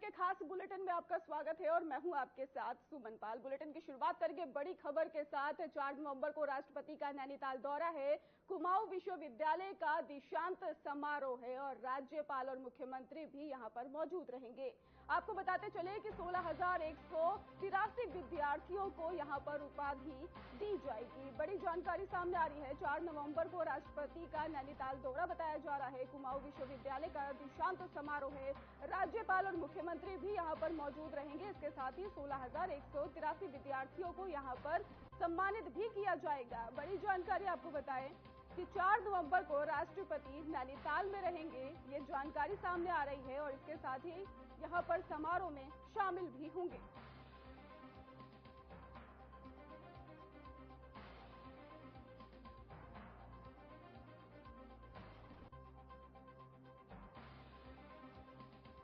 के खास बुलेटिन में आपका स्वागत है और मैं हूं आपके साथ सुमन पाल। बुलेटिन की शुरुआत करेंगे बड़ी खबर के साथ। 4 नवंबर को राष्ट्रपति का नैनीताल दौरा है। कुमाऊं विश्वविद्यालय का दीक्षांत समारोह है और राज्यपाल और मुख्यमंत्री भी यहां पर मौजूद रहेंगे। आपको बताते चले कि 16,183 विद्यार्थियों को यहां पर उपाधि दी जाएगी। बड़ी जानकारी सामने आ रही है। 4 नवंबर को राष्ट्रपति का नैनीताल दौरा बताया जा रहा है। कुमाऊं विश्वविद्यालय का दीक्षांत समारोह है। राज्यपाल और मुख्यमंत्री भी यहां पर मौजूद रहेंगे। इसके साथ ही 16,183 विद्यार्थियों को यहां पर सम्मानित भी किया जाएगा। बड़ी जानकारी आपको बताएं कि 4 नवंबर को राष्ट्रपति नैनीताल में रहेंगे, ये जानकारी सामने आ रही है और इसके साथ ही यहां पर समारोह में शामिल भी होंगे।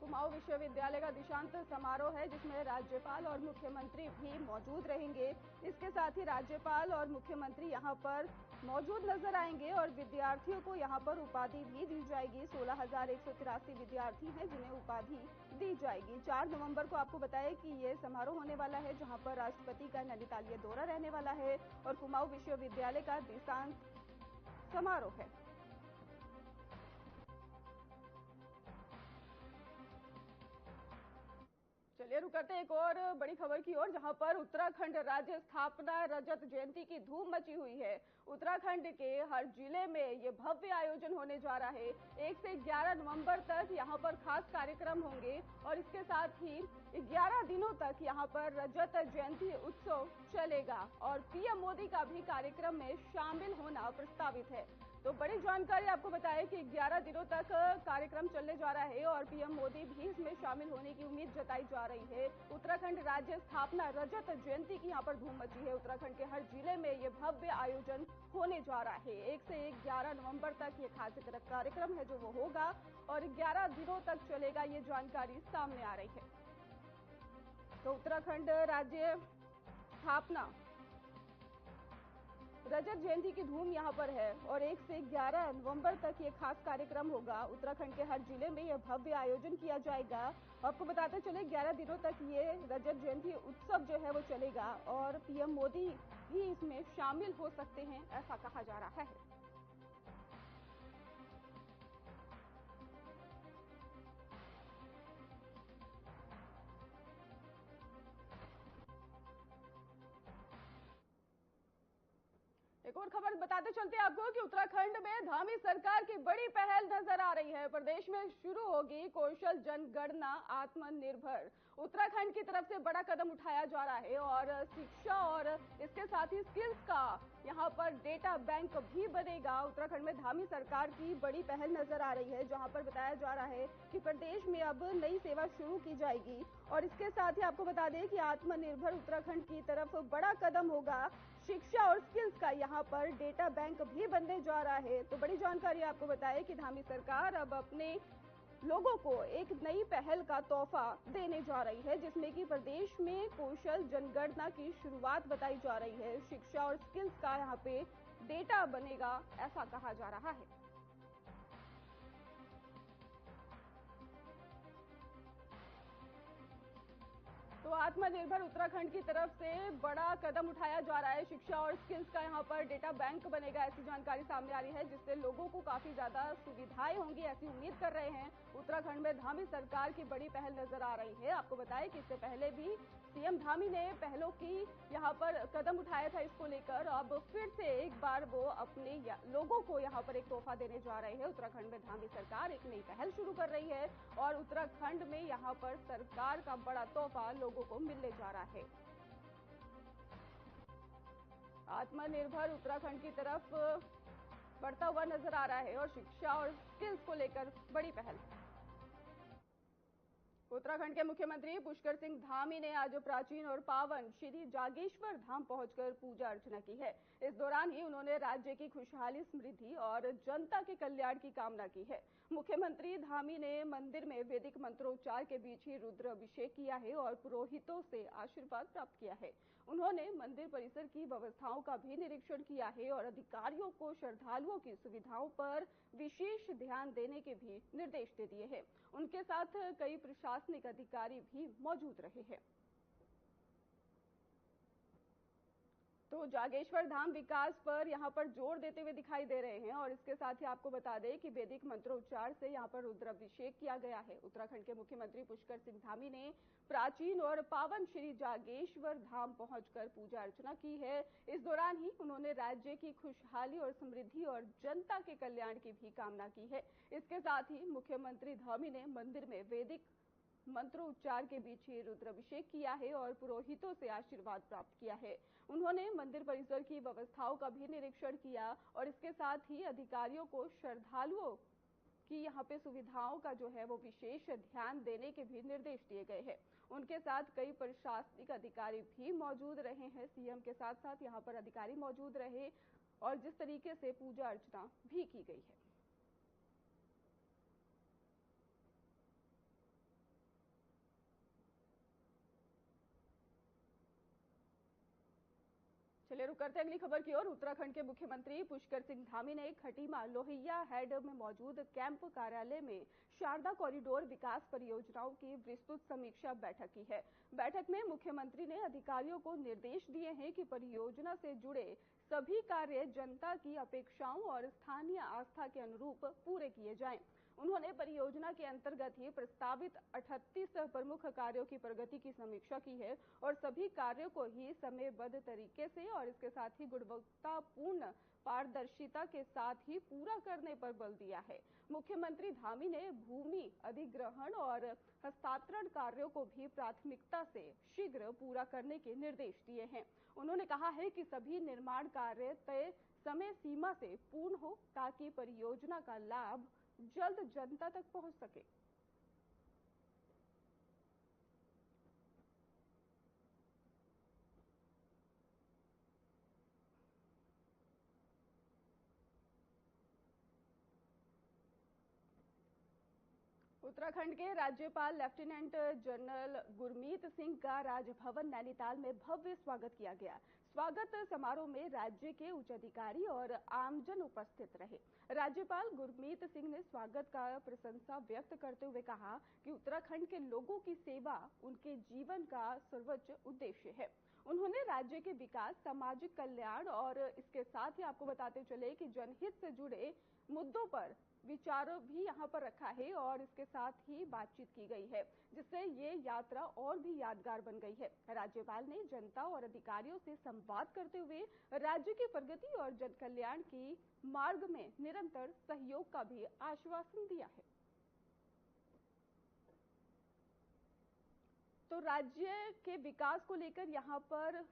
कुमाऊं विश्वविद्यालय का दीक्षांत समारोह है जिसमें राज्यपाल और मुख्यमंत्री भी मौजूद रहेंगे। इसके साथ ही राज्यपाल और मुख्यमंत्री यहां पर मौजूद नजर आएंगे और विद्यार्थियों को यहां पर उपाधि भी दी जाएगी। 16,183 विद्यार्थी हैं जिन्हें उपाधि दी जाएगी। 4 नवंबर को आपको बताएं कि ये समारोह होने वाला है जहां पर राष्ट्रपति का नैनीताल ये दौरा रहने वाला है और कुमाऊं विश्वविद्यालय का दीक्षांत समारोह है। चलिए रुक करते एक और बड़ी खबर की ओर, जहां पर उत्तराखंड राज्य स्थापना रजत जयंती की धूम मची हुई है। उत्तराखंड के हर जिले में ये भव्य आयोजन होने जा रहा है। 1 से 11 नवंबर तक यहां पर खास कार्यक्रम होंगे और इसके साथ ही 11 दिनों तक यहां पर रजत जयंती उत्सव चलेगा और पीएम मोदी का भी कार्यक्रम में शामिल होना प्रस्तावित है। तो बड़ी जानकारी आपको बताएं कि 11 दिनों तक कार्यक्रम चलने जा रहा है और पीएम मोदी भी इसमें शामिल होने की उम्मीद जताई जा रही है। उत्तराखंड राज्य स्थापना रजत जयंती की यहां पर धूम मची है। उत्तराखंड के हर जिले में ये भव्य आयोजन होने जा रहा है। 1 से 11 नवंबर तक ये खास कार्यक्रम है जो वो होगा और 11 दिनों तक चलेगा, ये जानकारी सामने आ रही है। तो उत्तराखंड राज्य स्थापना रजत जयंती की धूम यहां पर है और 1 से 11 नवंबर तक ये खास कार्यक्रम होगा। उत्तराखंड के हर जिले में यह भव्य आयोजन किया जाएगा। आपको बताते चले 11 दिनों तक ये रजत जयंती उत्सव जो है वो चलेगा और पीएम मोदी भी इसमें शामिल हो सकते हैं, ऐसा कहा जा रहा है। एक और खबर बताते चलते हैं आपको कि उत्तराखंड में धामी सरकार की बड़ी पहल नजर आ रही है। प्रदेश में शुरू होगी कौशल जनगणना आत्मनिर्भर। उत्तराखंड की तरफ से बड़ा कदम उठाया जा रहा है और शिक्षा और इसके साथ ही स्किल्स का यहां पर डेटा बैंक भी बनेगा। उत्तराखंड में धामी सरकार की बड़ी पहल नजर आ रही है जहां पर बताया जा रहा है कि प्रदेश में अब नई सेवा शुरू की जाएगी और इसके साथ ही आपको बता दें कि आत्मनिर्भर उत्तराखंड की तरफ बड़ा कदम होगा। शिक्षा और स्किल्स का यहां पर डेटा बैंक भी बनने जा रहा है। तो बड़ी जानकारी आपको बताएं कि धामी सरकार अब अपने लोगों को एक नई पहल का तोहफा देने जा रही है जिसमें कि प्रदेश में कौशल जनगणना की शुरुआत बताई जा रही है। शिक्षा और स्किल्स का यहां पे डेटा बनेगा, ऐसा कहा जा रहा है। तो आत्मनिर्भर उत्तराखंड की तरफ से बड़ा कदम उठाया जा रहा है। शिक्षा और स्किल्स का यहां पर डेटा बैंक बनेगा, ऐसी जानकारी सामने आ रही है जिससे लोगों को काफी ज्यादा सुविधाएं होंगी, ऐसी उम्मीद कर रहे हैं। उत्तराखंड में धामी सरकार की बड़ी पहल नजर आ रही है। आपको बताएं कि इससे पहले भी सीएम धामी ने पहलों की यहां पर कदम उठाया था इसको लेकर। अब फिर से एक बार वो अपने लोगों को यहां पर एक तोहफा देने जा रहे हैं। उत्तराखंड में धामी सरकार एक नई पहल शुरू कर रही है और उत्तराखंड में यहां पर सरकार का बड़ा तोहफा लोगों को मिलने जा रहा है। आत्मनिर्भर उत्तराखंड की तरफ बढ़ता हुआ नजर आ रहा है और शिक्षा और स्किल्स को लेकर बड़ी पहल है। उत्तराखंड के मुख्यमंत्री पुष्कर सिंह धामी ने आज प्राचीन और पावन श्री जागेश्वर धाम पहुंचकर पूजा अर्चना की है। इस दौरान ही उन्होंने राज्य की खुशहाली, समृद्धि और जनता के कल्याण की कामना की है। मुख्यमंत्री धामी ने मंदिर में वैदिक मंत्रोच्चार के बीच ही रुद्र अभिषेक किया है और पुरोहितों से आशीर्वाद प्राप्त किया है। उन्होंने मंदिर परिसर की व्यवस्थाओं का भी निरीक्षण किया है और अधिकारियों को श्रद्धालुओं की सुविधाओं पर विशेष ध्यान देने के भी निर्देश दे दिए हैं। उनके साथ कई प्रशासनिक अधिकारी भी मौजूद रहे हैं। तो जागेश्वर धाम विकास पर यहां पर जोर देते हुए दिखाई दे रहे हैं और इसके साथ ही आपको बता दें कि वैदिक मंत्रोच्चार से यहां पर रुद्राभिषेक किया गया है। उत्तराखंड के मुख्यमंत्री पुष्कर सिंह धामी ने प्राचीन और पावन श्री जागेश्वर धाम पहुंचकर पूजा अर्चना की है। इस दौरान ही उन्होंने राज्य की खुशहाली और समृद्धि और जनता के कल्याण की भी कामना की है। इसके साथ ही मुख्यमंत्री धामी ने मंदिर में वैदिक मंत्रोच्चार के बीच ही रुद्राभिषेक किया है और पुरोहितों से आशीर्वाद प्राप्त किया है। उन्होंने मंदिर परिसर की व्यवस्थाओं का भी निरीक्षण किया और इसके साथ ही अधिकारियों को श्रद्धालुओं की यहाँ पे सुविधाओं का जो है वो विशेष ध्यान देने के भी निर्देश दिए गए हैं। उनके साथ कई प्रशासनिक अधिकारी भी मौजूद रहे हैं। सीएम के साथ साथ यहाँ पर अधिकारी मौजूद रहे और जिस तरीके से पूजा अर्चना भी की गई है। चलिए रुक करते अगली खबर की ओर। उत्तराखंड के मुख्यमंत्री पुष्कर सिंह धामी ने खटीमा लोहिया हेड में मौजूद कैंप कार्यालय में शारदा कॉरिडोर विकास परियोजनाओं की विस्तृत समीक्षा बैठक की है। बैठक में मुख्यमंत्री ने अधिकारियों को निर्देश दिए हैं कि परियोजना से जुड़े सभी कार्य जनता की अपेक्षाओं और स्थानीय आस्था के अनुरूप पूरे किए जाएं। उन्होंने परियोजना के अंतर्गत ही प्रस्तावित 38 प्रमुख कार्यों की प्रगति की समीक्षा की है और सभी कार्यों को ही समयबद्ध तरीके से और इसके साथ ही गुणवत्तापूर्ण पारदर्शिता के साथ ही पूरा करने पर बल दिया है। मुख्यमंत्री धामी ने भूमि अधिग्रहण और हस्तांतरण कार्यों को भी प्राथमिकता से शीघ्र पूरा करने के निर्देश दिए हैं। उन्होंने कहा है कि सभी निर्माण कार्य तय समय सीमा से पूर्ण हो ताकि परियोजना का लाभ जल्द जनता तक पहुंच सके। उत्तराखंड के राज्यपाल लेफ्टिनेंट जनरल गुरमीत सिंह का राजभवन नैनीताल में भव्य स्वागत किया गया। स्वागत समारोह में राज्य के उच्च अधिकारी और आमजन उपस्थित रहे। राज्यपाल गुरमीत सिंह ने स्वागत का प्रशंसा व्यक्त करते हुए कहा कि उत्तराखंड के लोगों की सेवा उनके जीवन का सर्वोच्च उद्देश्य है। उन्होंने राज्य के विकास, सामाजिक कल्याण और इसके साथ ही आपको बताते चले कि जनहित से जुड़े मुद्दों पर विचार भी यहाँ पर रखा है और इसके साथ ही बातचीत की गई है, जिससे ये यात्रा और भी यादगार बन गई है। राज्यपाल ने जनता और अधिकारियों से संवाद करते हुए राज्य की प्रगति और जन कल्याण की मार्ग में निरंतर सहयोग का भी आश्वासन दिया है। तो राज्य के विकास को लेकर यहाँ पर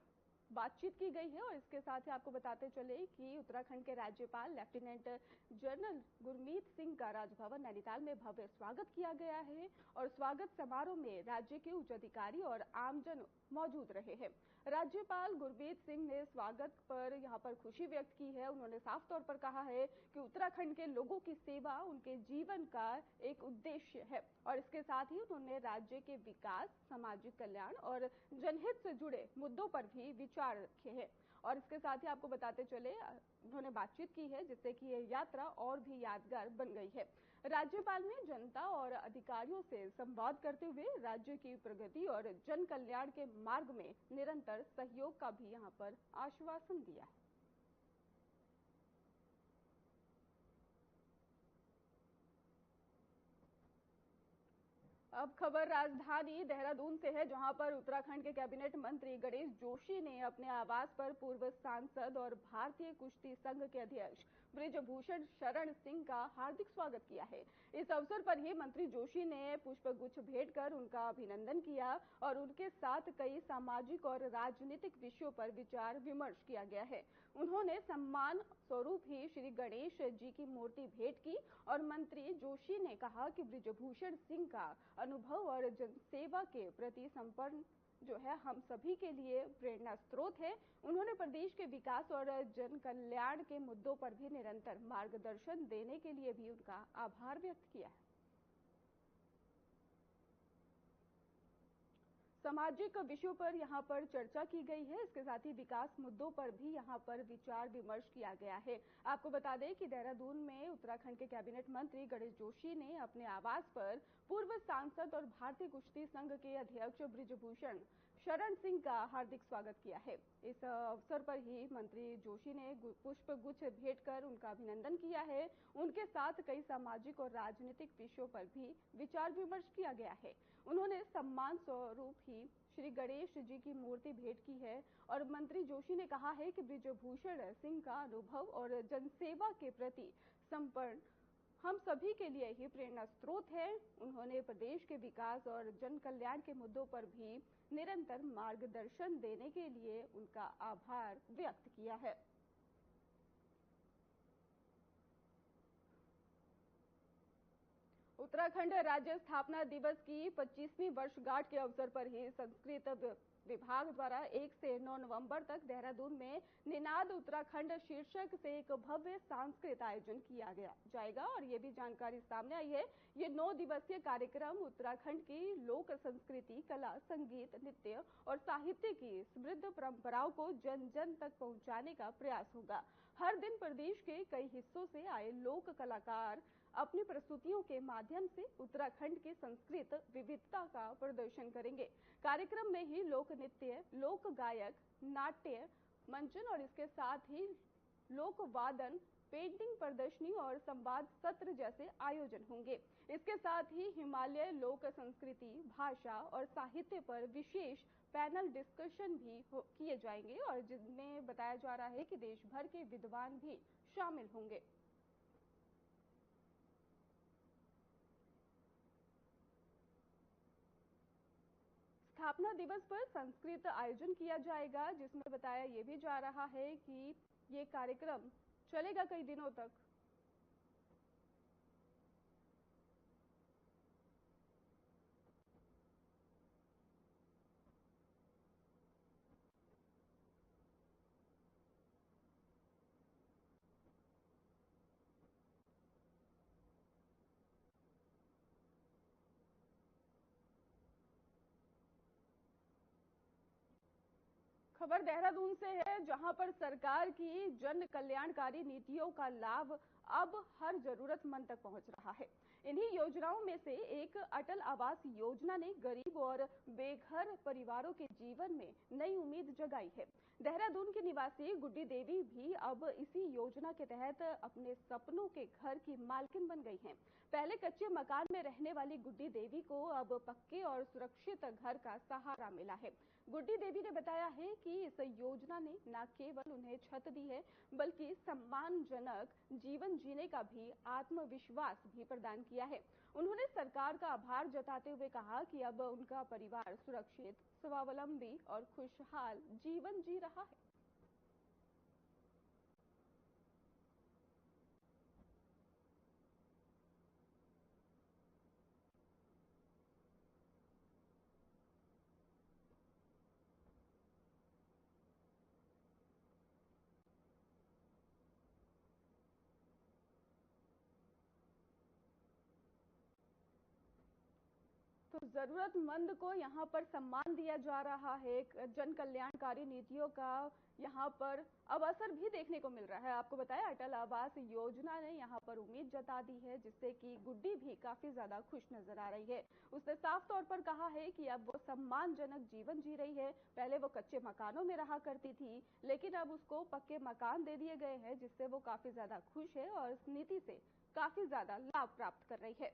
बातचीत की गई है और इसके साथ ही आपको बताते चले कि उत्तराखंड के राज्यपाल लेफ्टिनेंट जनरल गुरमीत सिंह का राजभवन नैनीताल में भव्य स्वागत किया गया है और स्वागत समारोह में राज्य के उच्च अधिकारी और आमजन मौजूद रहे हैं। राज्यपाल गुरमीत सिंह ने स्वागत पर यहाँ पर खुशी व्यक्त की है। उन्होंने साफ तौर पर कहा है कि उत्तराखंड के लोगों की सेवा उनके जीवन का एक उद्देश्य है और इसके साथ ही उन्होंने राज्य के विकास, सामाजिक कल्याण और जनहित से जुड़े मुद्दों पर भी विचार रखे हैं और इसके साथ ही आपको बताते चले उन्होंने बातचीत की है, जिससे कि यह यात्रा और भी यादगार बन गई है। राज्यपाल ने जनता और अधिकारियों से संवाद करते हुए राज्य की प्रगति और जन कल्याण के मार्ग में निरंतर सहयोग का भी यहां पर आश्वासन दिया है। अब खबर राजधानी देहरादून से है, जहां पर उत्तराखंड के कैबिनेट मंत्री गणेश जोशी ने अपने आवास पर पूर्व सांसद और भारतीय कुश्ती संघ के अध्यक्ष बृजभूषण शरण सिंह का हार्दिक स्वागत किया है। इस अवसर पर ही मंत्री जोशी ने पुष्पगुच्छ भेंट कर उनका अभिनंदन किया और उनके साथ कई सामाजिक और राजनीतिक विषयों पर विचार विमर्श किया गया है। उन्होंने सम्मान स्वरूप ही श्री गणेश जी की मूर्ति भेंट की और मंत्री जोशी ने कहा कि बृजभूषण सिंह का अनुभव और जनसेवा के प्रति समर्पण जो है हम सभी के लिए प्रेरणा स्रोत है। उन्होंने प्रदेश के विकास और जन कल्याण के मुद्दों पर भी निरंतर मार्गदर्शन देने के लिए भी उनका आभार व्यक्त किया है। सामाजिक विषयों पर यहां पर चर्चा की गई है, इसके साथ ही विकास मुद्दों पर भी यहां पर विचार विमर्श किया गया है। आपको बता दें कि देहरादून में उत्तराखंड के कैबिनेट मंत्री गणेश जोशी ने अपने आवास पर पूर्व सांसद और भारतीय कुश्ती संघ के अध्यक्ष बृजभूषण शरण सिंह का हार्दिक स्वागत किया है। इस अवसर पर ही मंत्री जोशी ने पुष्प गुच्छ भेंट कर उनका अभिनंदन किया है। उनके साथ कई सामाजिक और राजनीतिक विषयों पर भी विचार विमर्श किया गया है। उन्होंने सम्मान स्वरूप ही श्री गणेश जी की मूर्ति भेंट की है और मंत्री जोशी ने कहा है कि बृजभूषण सिंह का अनुभव और जनसेवा के प्रति समर्पण हम सभी के लिए ही प्रेरणा स्रोत है। उन्होंने प्रदेश के विकास और जन कल्याण के मुद्दों पर भी निरंतर मार्गदर्शन देने के लिए उनका आभार व्यक्त किया है। उत्तराखंड राज्य स्थापना दिवस की 25वीं वर्षगांठ के अवसर पर ही संस्कृत विभाग द्वारा 1 से 9 नवंबर तक देहरादून में निनाद उत्तराखंड शीर्षक से एक भव्य सांस्कृतिक आयोजन किया जाएगा और ये भी जानकारी सामने आई है। ये 9 दिवसीय कार्यक्रम उत्तराखंड की लोक संस्कृति, कला, संगीत, नृत्य और साहित्य की समृद्ध परंपराओं को जन जन तक पहुंचाने का प्रयास होगा। हर दिन प्रदेश के कई हिस्सों से आए लोक कलाकार अपनी प्रस्तुतियों के माध्यम से उत्तराखंड की सांस्कृतिक विविधता का प्रदर्शन करेंगे। कार्यक्रम में ही लोक नृत्य, लोक गायक, नाट्य मंचन और इसके साथ ही लोक वादन, पेंटिंग प्रदर्शनी और संवाद सत्र जैसे आयोजन होंगे। इसके साथ ही हिमालय लोक संस्कृति, भाषा और साहित्य पर विशेष पैनल डिस्कशन भी किए जाएंगे और जिनमें बताया जा रहा है कि देश भर के विद्वान भी शामिल होंगे। स्थापना दिवस पर सांस्कृतिक आयोजन किया जाएगा, जिसमें बताया ये भी जा रहा है कि ये कार्यक्रम चलेगा कई दिनों तक। खबर देहरादून से है, जहां पर सरकार की जन कल्याणकारी नीतियों का लाभ अब हर जरूरतमंद तक पहुंच रहा है। इन्हीं योजनाओं में से एक अटल आवास योजना ने गरीब और बेघर परिवारों के जीवन में नई उम्मीद जगाई है। देहरादून की निवासी गुड्डी देवी भी अब इसी योजना के तहत अपने सपनों के घर की मालकिन बन गई हैं। पहले कच्चे मकान में रहने वाली गुड्डी देवी को अब पक्के और सुरक्षित घर का सहारा मिला है। गुड्डी देवी ने बताया है कि इस योजना ने न केवल उन्हें छत दी है, बल्कि सम्मानजनक जीवन जीने का भी आत्मविश्वास भी प्रदान किया है। उन्होंने सरकार का आभार जताते हुए कहा कि अब उनका परिवार सुरक्षित, स्वावलंबी और खुशहाल जीवन जी रहा है। तो जरूरतमंद को यहाँ पर सम्मान दिया जा रहा है। जन कल्याणकारी नीतियों का यहाँ पर अब असर भी देखने को मिल रहा है। आपको बताया अटल आवास योजना ने यहाँ पर उम्मीद जता दी है, जिससे कि गुड्डी भी काफी ज्यादा खुश नजर आ रही है। उसने साफ तौर पर कहा है कि अब वो सम्मानजनक जीवन जी रही है। पहले वो कच्चे मकानों में रहा करती थी, लेकिन अब उसको पक्के मकान दे दिए गए हैं, जिससे वो काफी ज्यादा खुश है और इस नीति से काफी ज्यादा लाभ प्राप्त कर रही है।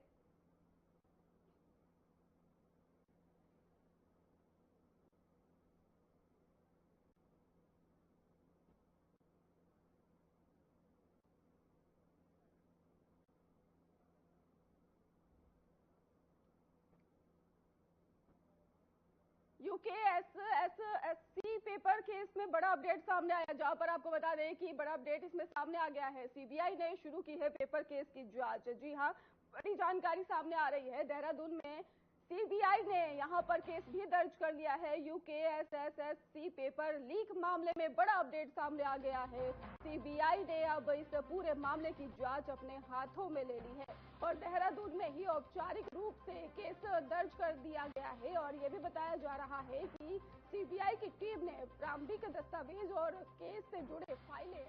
यूकेएसएसएससी पेपर केस में बड़ा अपडेट सामने आया, जहां पर आपको बता दें कि बड़ा अपडेट इसमें सामने आ गया है। सीबीआई ने शुरू की है पेपर केस की जांच। जी हां, बड़ी जानकारी सामने आ रही है। देहरादून में सीबीआई ने यहां पर केस भी दर्ज कर लिया है। यूकेएसएसएससी पेपर लीक मामले में बड़ा अपडेट सामने आ गया है। सीबीआई ने अब इस पूरे मामले की जांच अपने हाथों में ले ली है और देहरादून में ही औपचारिक रूप से केस दर्ज कर दिया गया है। और ये भी बताया जा रहा है कि सीबीआई की टीम ने प्रारंभिक दस्तावेज और केस से जुड़े फाइलें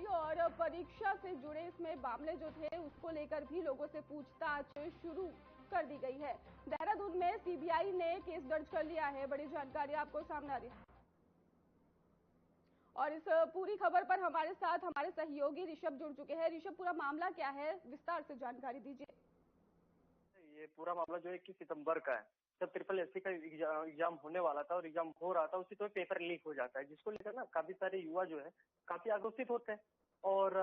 और परीक्षा से जुड़े इसमें मामले जो थे उसको लेकर भी लोगों से पूछताछ शुरू कर दी गई है। देहरादून में सीबीआई ने केस दर्ज कर लिया है। बड़ी जानकारी आपको सामने आ रही है और इस पूरी खबर पर हमारे साथ हमारे सहयोगी ऋषभ जुड़ चुके हैं। ऋषभ, पूरा मामला क्या है, विस्तार से जानकारी दीजिए। ये पूरा मामला जो है 21 सितंबर का है, जब ट्रिपल एससी का एग्जाम होने वाला था और एग्जाम हो रहा था, उसी तो पेपर लीक हो जाता है, जिसको लेकर ना काफी सारे युवा जो है काफी आक्रोशित होते हैं और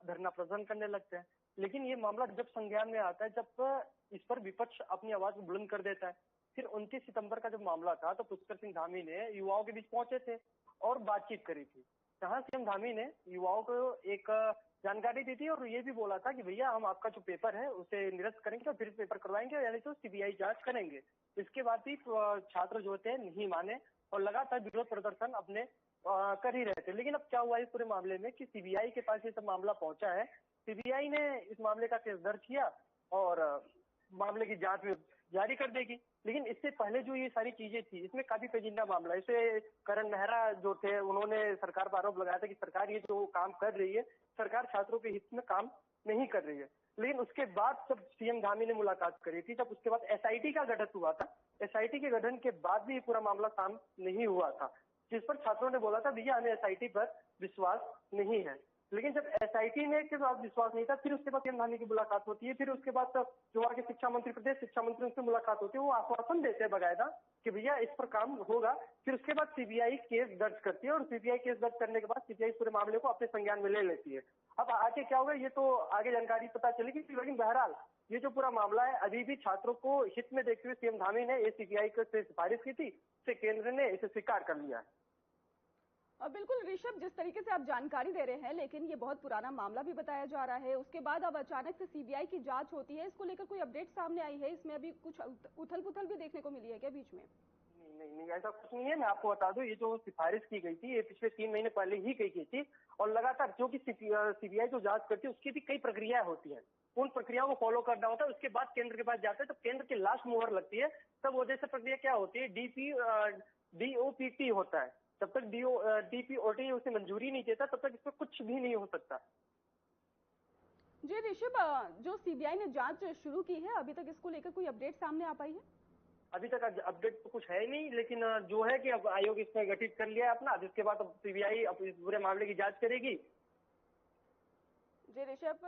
धरना प्रदर्शन करने लगते हैं। लेकिन ये मामला जब संज्ञान में आता है, जब इस पर विपक्ष अपनी आवाज बुलंद कर देता है। फिर 29 सितंबर का जब मामला था तो पुष्कर सिंह धामी ने युवाओं के बीच पहुंचे थे और बातचीत करी थी, जहां सीएम धामी ने युवाओं को एक जानकारी दी थी और ये भी बोला था कि भैया हम आपका जो पेपर है उसे निरस्त करेंगे और फिर पेपर करवाएंगे, यानी तो सीबीआई जांच करेंगे। इसके बाद भी छात्र जो थे नहीं माने और लगातार विरोध प्रदर्शन अपने कर ही रहे थे। लेकिन अब क्या हुआ इस पूरे मामले में कि सीबीआई के पास ये सब मामला पहुंचा है। सीबीआई ने इस मामले का केस दर्ज किया और मामले की जांच जारी कर देगी। लेकिन इससे पहले जो ये सारी चीजें थी, इसमें काफी पेचीदा मामला। इसे करण मेहरा जो थे, उन्होंने सरकार पर आरोप लगाया था कि सरकार ये जो काम कर रही है, सरकार छात्रों के हित में काम नहीं कर रही है। लेकिन उसके बाद जब सीएम धामी ने मुलाकात करी थी, जब उसके बाद एसआईटी का गठन हुआ था, एसआईटी के गठन के बाद भी पूरा मामला शांत नहीं हुआ था, जिस पर छात्रों ने बोला था भैया हमें एसआईटी पर विश्वास नहीं है। लेकिन जब एसआईटी में के बाद विश्वास नहीं था, फिर उसके बाद सीएम धामी की मुलाकात होती है। फिर उसके बाद जो वहाँ के शिक्षा मंत्री, प्रदेश शिक्षा मंत्री, उनसे मुलाकात होती है। वो आश्वासन देते हैं बाकायदा कि भैया इस पर काम होगा। फिर उसके बाद सीबीआई केस दर्ज करती है और सीबीआई केस दर्ज करने के बाद सीबीआई पूरे मामले को अपने संज्ञान में ले लेती है। अब आगे क्या होगा ये तो आगे जानकारी पता चलेगी। लेकिन बहरहाल ये जो पूरा मामला है, अभी भी छात्रों को हित में देखते हुए सीएम धामी ने सीबीआई को सिफारिश की थी, इसे केंद्र ने इसे स्वीकार कर लिया है। बिल्कुल ऋषभ, जिस तरीके से आप जानकारी दे रहे हैं, लेकिन ये बहुत पुराना मामला भी बताया जा रहा है। उसके बाद अब अचानक से सीबीआई की जांच होती है, इसको लेकर कोई अपडेट सामने आई है? इसमें अभी कुछ उथल पुथल भी देखने को मिली है क्या बीच में? नहीं, ऐसा कुछ नहीं है। मैं आपको बता दूं, ये जो सिफारिश की गई थी ये पिछले 3 महीने पहले ही की गई थी और लगातार जो कि सीबीआई जो जांच करती है उसकी भी कई प्रक्रियाएं होती है, उन प्रक्रियाओं को फॉलो करना होता है। उसके बाद केंद्र के पास जाते हैं तो केंद्र की लास्ट मुहर लगती है। तब वो जैसे प्रक्रिया क्या होती है, डीओपीटी होता है। जब तक डीपीओटी उसे मंजूरी नहीं देता तब तक इस पर कुछ भी नहीं हो सकता। जी ऋषभ, जो सीबीआई ने जांच शुरू की है, अभी तक इसको लेकर कोई अपडेट सामने आ पाई है? अभी तक अपडेट तो कुछ है नहीं, लेकिन जो है कि अब आयोग इसमें गठित कर लिया है अपना, जिसके बाद अब सीबीआई अब इस पूरे मामले की जांच करेगी। जी ऋषभ,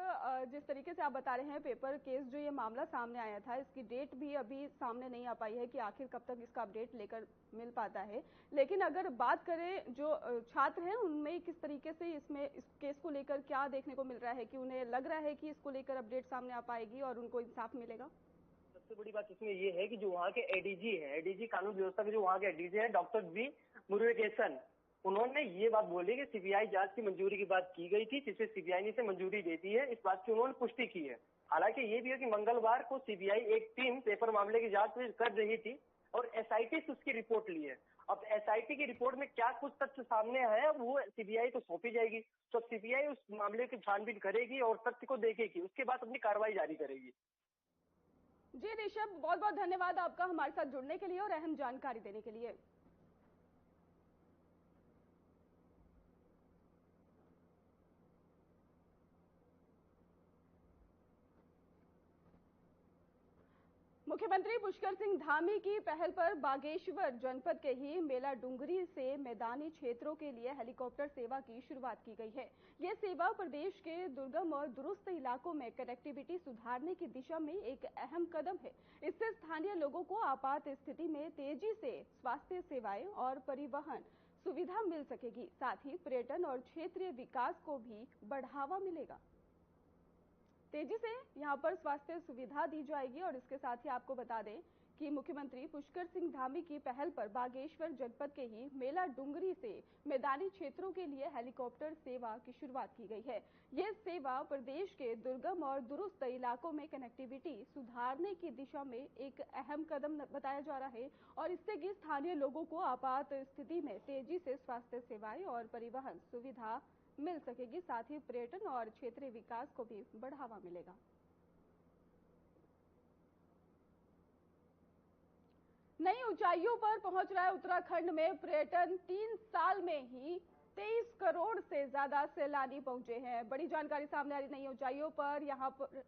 जिस तरीके से आप बता रहे हैं, पेपर केस जो ये मामला सामने आया था, इसकी डेट भी अभी सामने नहीं आ पाई है कि आखिर कब तक इसका अपडेट लेकर मिल पाता है। लेकिन अगर बात करें जो छात्र हैं उनमें किस तरीके से इसमें इस केस को लेकर क्या देखने को मिल रहा है कि उन्हें लग रहा है कि इसको लेकर अपडेट सामने आ पाएगी और उनको इंसाफ मिलेगा? सबसे बड़ी बात इसमें ये है कि जो वहाँ के एडीजी है, एडीजी कानून व्यवस्था के जो वहाँ के एडीजी है, डॉक्टर वी मुरुगेसन, उन्होंने ये बात बोली कि सीबीआई जांच की मंजूरी की बात की गई थी, जिसे सीबीआई ने इसे मंजूरी दे दी है। इस बात की उन्होंने पुष्टि की है। हालांकि ये भी है कि मंगलवार को सीबीआई एक टीम पेपर मामले की जांच कर रही थी और एसआईटी से उसकी रिपोर्ट ली है। अब एसआईटी की रिपोर्ट में क्या कुछ तथ्य सामने है वो सीबीआई को सौंपी जाएगी। तो सीबीआई उस मामले की छानबीन करेगी और तथ्य को देखेगी, उसके बाद अपनी कार्रवाई जारी करेगी। जी ऋषभ, बहुत बहुत धन्यवाद आपका हमारे साथ जुड़ने के लिए और अहम जानकारी देने के लिए। मुख्यमंत्री पुष्कर सिंह धामी की पहल पर बागेश्वर जनपद के ही मेला डुंगरी से मैदानी क्षेत्रों के लिए हेलीकॉप्टर सेवा की शुरुआत की गई है। यह सेवा प्रदेश के दुर्गम और दुरुस्त इलाकों में कनेक्टिविटी सुधारने की दिशा में एक अहम कदम है। इससे स्थानीय लोगों को आपात स्थिति में तेजी से स्वास्थ्य सेवाएं और परिवहन सुविधा मिल सकेगी। साथ ही पर्यटन और क्षेत्रीय विकास को भी बढ़ावा मिलेगा। तेजी से यहां पर स्वास्थ्य सुविधा दी जाएगी और इसके साथ ही आपको बता दें कि मुख्यमंत्री पुष्कर सिंह धामी की पहल पर बागेश्वर जनपद के ही मेला डुंगरी से मैदानी क्षेत्रों के लिए हेलीकॉप्टर सेवा की शुरुआत की गई है। ये सेवा प्रदेश के दुर्गम और दुरुस्त इलाकों में कनेक्टिविटी सुधारने की दिशा में एक अहम कदम बताया जा रहा है और इससे कि स्थानीय लोगों को आपात स्थिति में तेजी से स्वास्थ्य सेवाएं और परिवहन सुविधा मिल सकेगी। साथ ही पर्यटन और क्षेत्रीय विकास को भी बढ़ावा मिलेगा। नई ऊंचाइयों पर पहुंच रहा है उत्तराखंड में पर्यटन। 3 साल में ही 23 करोड़ से ज्यादा सैलानी पहुंचे हैं। बड़ी जानकारी सामने आ रही नई ऊंचाइयों पर। यहां पर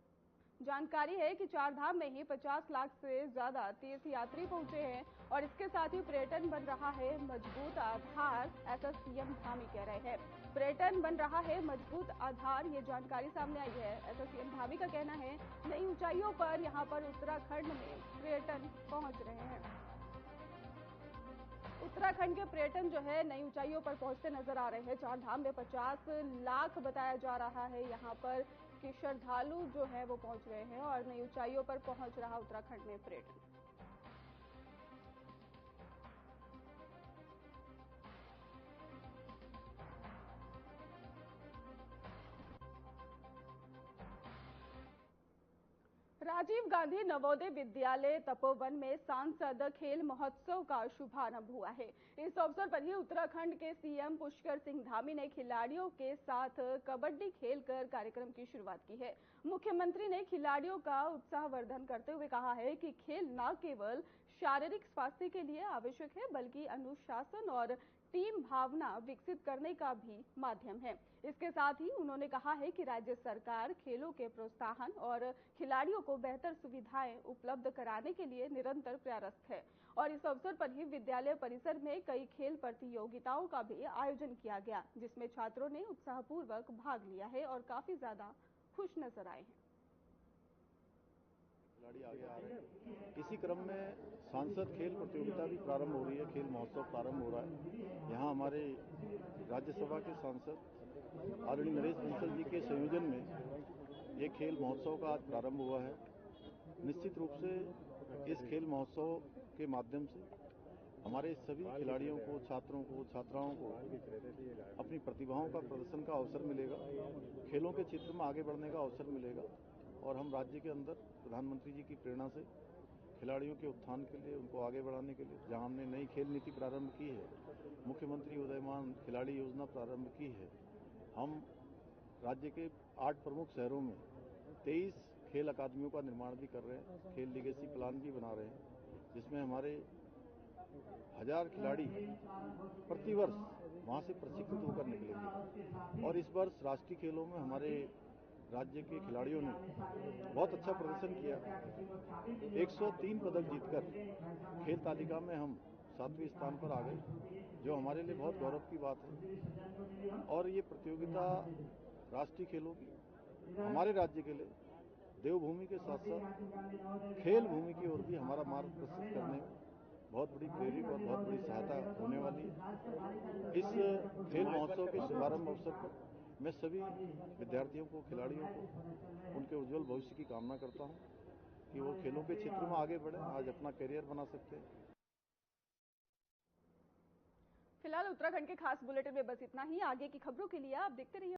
जानकारी है कि चारधाम में ही 50 लाख से ज्यादा तीर्थ यात्री पहुंचे हैं और इसके साथ ही पर्यटन बन रहा है मजबूत आधार, ऐसा सीएम धामी कह रहे हैं। पर्यटन बन रहा है मजबूत आधार, ये जानकारी सामने आई है, ऐसा सीएम धामी का कहना है। नई ऊंचाइयों पर यहां पर उत्तराखंड में पर्यटन पहुंच रहे हैं। उत्तराखंड के पर्यटन जो है नई ऊंचाइयों पर पहुंचते नजर आ रहे हैं। चारधाम में 50 लाख बताया जा रहा है यहां पर कि श्रद्धालु जो है वो पहुंच रहे हैं और नई ऊंचाइयों पर पहुंच रहा उत्तराखंड में पर्यटन। राजीव गांधी नवोदय विद्यालय तपोवन में सांसद खेल महोत्सव का शुभारंभ हुआ है। इस अवसर पर ही उत्तराखंड के सीएम पुष्कर सिंह धामी ने खिलाड़ियों के साथ कबड्डी खेलकर कार्यक्रम की शुरुआत की है। मुख्यमंत्री ने खिलाड़ियों का उत्साहवर्धन करते हुए कहा है कि खेल न केवल शारीरिक स्वास्थ्य के लिए आवश्यक है बल्कि अनुशासन और टीम भावना विकसित करने का भी माध्यम है। इसके साथ ही उन्होंने कहा है कि राज्य सरकार खेलों के प्रोत्साहन और खिलाड़ियों को बेहतर सुविधाएं उपलब्ध कराने के लिए निरंतर प्रयासरत है और इस अवसर पर ही विद्यालय परिसर में कई खेल प्रतियोगिताओं का भी आयोजन किया गया, जिसमें छात्रों ने उत्साहपूर्वक भाग लिया है और काफी ज्यादा खुश नजर आए हैं। खिलाड़ी आगे आ रहे हैं। इसी क्रम में सांसद खेल प्रतियोगिता भी प्रारंभ हो रही है, खेल महोत्सव प्रारंभ हो रहा है। यहाँ हमारे राज्यसभा के सांसद आदरणीय नरेश बंसल जी के संयोजन में ये खेल महोत्सव का आज प्रारंभ हुआ है। निश्चित रूप से इस खेल महोत्सव के माध्यम से हमारे सभी खिलाड़ियों को, छात्रों को, छात्राओं को अपनी प्रतिभाओं का प्रदर्शन का अवसर मिलेगा, खेलों के क्षेत्र में आगे बढ़ने का अवसर मिलेगा और हम राज्य के अंदर प्रधानमंत्री जी की प्रेरणा से खिलाड़ियों के उत्थान के लिए, उनको आगे बढ़ाने के लिए जहां हमने नई खेल नीति प्रारंभ की है, मुख्यमंत्री उदयमान खिलाड़ी योजना प्रारंभ की है, हम राज्य के 8 प्रमुख शहरों में 23 खेल अकादमियों का निर्माण भी कर रहे हैं, खेल लीगेसी प्लान भी बना रहे हैं, जिसमें हमारे 1000 खिलाड़ी प्रतिवर्ष वहां से प्रशिक्षित होकर निकलेंगे और इस वर्ष राष्ट्रीय खेलों में हमारे राज्य के खिलाड़ियों ने बहुत अच्छा प्रदर्शन किया। 103 पदक जीतकर खेल तालिका में हम 7वें स्थान पर आ गए, जो हमारे लिए बहुत गौरव की बात है। और ये प्रतियोगिता राष्ट्रीय खेलों की हमारे राज्य के लिए देवभूमि के साथ साथ खेल भूमि की ओर भी हमारा मार्ग प्रशस्त करने में बहुत बड़ी प्रेरित और बहुत बड़ी सहायता होने वाली है। इस खेल महोत्सव के शुभारंभ अवसर पर मैं सभी विद्यार्थियों को, खिलाड़ियों को उनके उज्जवल भविष्य की कामना करता हूं कि वो खेलों के क्षेत्र में आगे बढ़े, आज अपना करियर बना सकते हैं। फिलहाल उत्तराखंड के खास बुलेटिन में बस इतना ही। आगे की खबरों के लिए आप देखते रहिए।